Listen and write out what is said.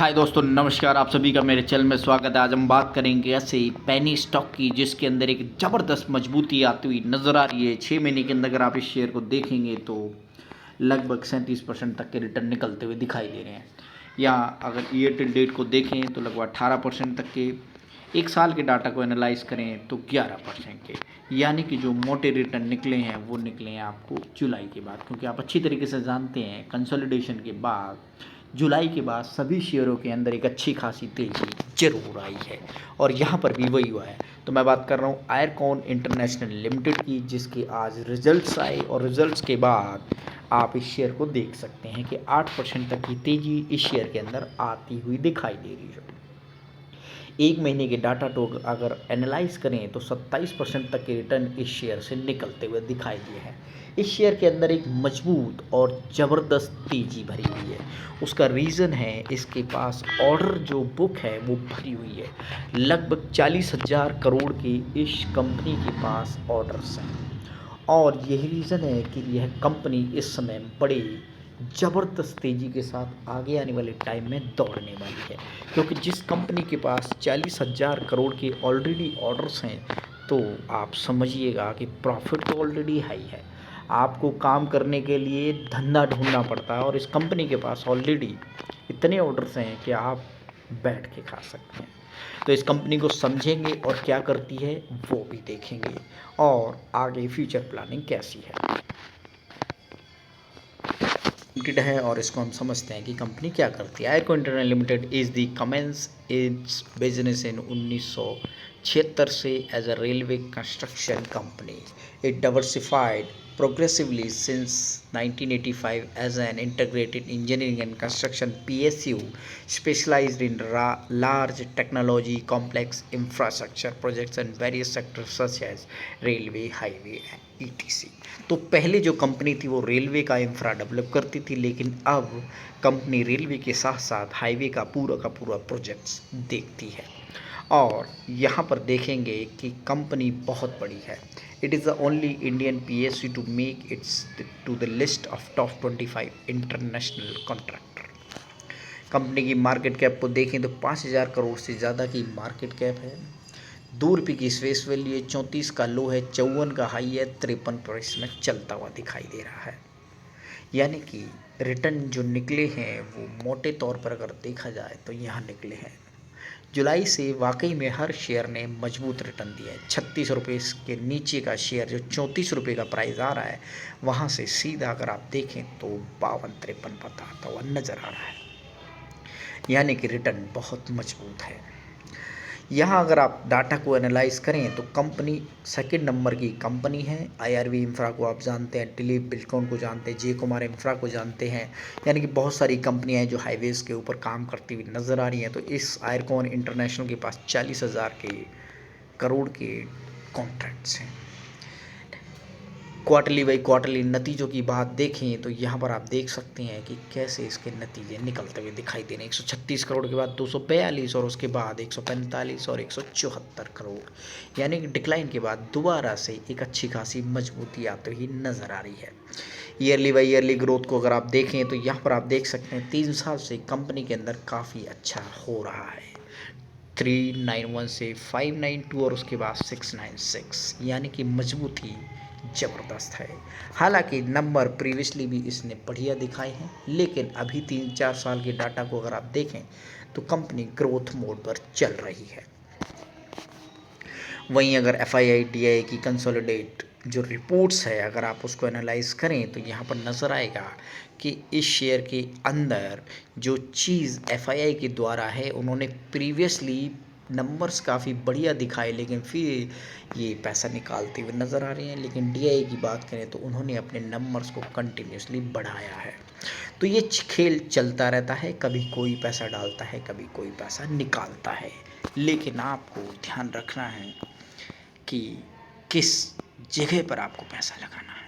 हाय दोस्तों, नमस्कार। आप सभी का मेरे चैनल में स्वागत है। आज हम बात करेंगे ऐसे पेनी स्टॉक की, जिसके अंदर एक ज़बरदस्त मजबूती आती हुई नज़र आ रही है। 6 महीने के अंदर अगर आप इस शेयर को देखेंगे तो लगभग 37% तक के रिटर्न निकलते हुए दिखाई दे रहे हैं। या अगर ईयर टिल डेट को देखें तो लगभग 18% तक के, एक साल के डाटा को एनालाइज करें तो 11% के, यानी कि जो मोटे रिटर्न निकले हैं वो निकले हैं आपको जुलाई के बाद। क्योंकि आप अच्छी तरीके से जानते हैं कंसोलिडेशन के बाद जुलाई के बाद सभी शेयरों के अंदर एक अच्छी खासी तेज़ी जरूर आई है, और यहाँ पर भी वही हुआ है। तो मैं बात कर रहा हूँ आयरकॉन इंटरनेशनल लिमिटेड की, जिसके आज रिजल्ट्स आए, और रिजल्ट्स के बाद आप इस शेयर को देख सकते हैं कि 8% तक की तेज़ी इस शेयर के अंदर आती हुई दिखाई दे रही है। एक महीने के डाटा को अगर एनालाइज करें तो 27% तक के रिटर्न इस शेयर से निकलते हुए दिखाई दिए हैं। इस शेयर के अंदर एक मजबूत और ज़बरदस्त तेज़ी भरी हुई है। उसका रीज़न है इसके पास ऑर्डर जो बुक है वो भरी हुई है। लगभग 40,000 करोड़ के इस कंपनी के पास ऑर्डर्स हैं, और यही रीज़न है कि यह कंपनी इस समय बड़े ज़बरदस्त तेज़ी के साथ आगे आने वाले टाइम में दौड़ने वाली है। क्योंकि जिस कंपनी के पास 40,000 करोड़ के ऑलरेडी ऑर्डर्स हैं, तो आप समझिएगा कि प्रॉफिट तो ऑलरेडी हाई है। आपको काम करने के लिए धंधा ढूंढना पड़ता है, और इस कंपनी के पास ऑलरेडी इतने ऑर्डर्स हैं कि आप बैठ के खा सकते हैं। तो इस कंपनी को समझेंगे और क्या करती है वो भी देखेंगे, और आगे फ्यूचर प्लानिंग कैसी है लिमिटेड है, और इसको हम समझते हैं कि कंपनी क्या करती है। IRCON International Limited is the commence its business in 1976 से as a railway construction company. It diversified progressively since 1985 as an integrated engineering and construction PSU specialized in large technology complex infrastructure projects and various sectors such as railway, highway and etc. तो पहले जो company थी वो railway का infra develop करती थी, लेकिन अब कंपनी रेलवे के साथ साथ हाईवे का पूरा प्रोजेक्ट्स देखती है। और यहाँ पर देखेंगे कि कंपनी बहुत बड़ी है। It is the only Indian PSU to make its to the list of top 25 international contractor. Company की मार्केट कैप को देखें तो 5,000 करोड़ से ज़्यादा की मार्केट कैप है। 2 रुपये की स्पेस वैल्यू है, 34 का लो है, 54 का हाई है, 53 पर इसमें चलता हुआ दिखाई दे रहा है। यानी कि रिटर्न जो निकले हैं वो मोटे तौर पर अगर देखा जाए तो यहाँ निकले हैं। जुलाई से वाकई में हर शेयर ने मजबूत रिटर्न दिया है। 36 रुपये के नीचे का शेयर जो 34 रुपये का प्राइस आ रहा है, वहाँ से सीधा अगर आप देखें तो 52-53 बताता हुआ नज़र आ रहा है। यानी कि रिटर्न बहुत मजबूत है। यहाँ अगर आप डाटा को एनालाइज करें तो कंपनी सेकंड नंबर की कंपनी है। IRV इंफ्रा को आप जानते हैं, दिलीप बिल्डकॉन को जानते हैं, जे कुमार इंफ्रा को जानते हैं। यानी कि बहुत सारी कंपनियां हैं जो हाईवेज़ के ऊपर काम करती हुई नज़र आ रही हैं। तो इस आयरकॉन इंटरनेशनल के पास 40,000 करोड़ के कॉन्ट्रैक्ट्स हैं। क्वार्टरली बाई क्वार्टरली नतीजों की बात देखें तो यहाँ पर आप देख सकते हैं कि कैसे इसके नतीजे निकलते हुए दिखाई दे रहे हैं। 136 करोड़ के बाद 242, और उसके बाद 145 और 174 करोड़। यानी कि डिक्लाइन के बाद दोबारा से एक अच्छी खासी मजबूती आती हुई नज़र आ रही है। ईयरली बाई ईयरली ग्रोथ को अगर आप देखें तो यहाँ पर आप देख सकते हैं 3 साल से कंपनी के अंदर काफ़ी अच्छा हो रहा है। 391 से 592 और उसके बाद 696, यानी कि मजबूती ज़बरदस्त है। हालांकि नंबर प्रीवियसली भी इसने बढ़िया दिखाए हैं, लेकिन अभी 3-4 साल के डाटा को अगर आप देखें तो कंपनी ग्रोथ मोड पर चल रही है। वहीं अगर FII DI की कंसोलिडेट जो रिपोर्ट्स है अगर आप उसको एनालाइज करें तो यहाँ पर नज़र आएगा कि इस शेयर के अंदर जो चीज़ FII के द्वारा है, उन्होंने प्रीवियसली नंबर्स काफ़ी बढ़िया दिखाए, लेकिन फिर ये पैसा निकालते हुए नज़र आ रहे हैं। लेकिन DI की बात करें तो उन्होंने अपने नंबर्स को कंटिन्यूसली बढ़ाया है। तो ये खेल चलता रहता है, कभी कोई पैसा डालता है, कभी कोई पैसा निकालता है, लेकिन आपको ध्यान रखना है कि किस जगह पर आपको पैसा लगाना है।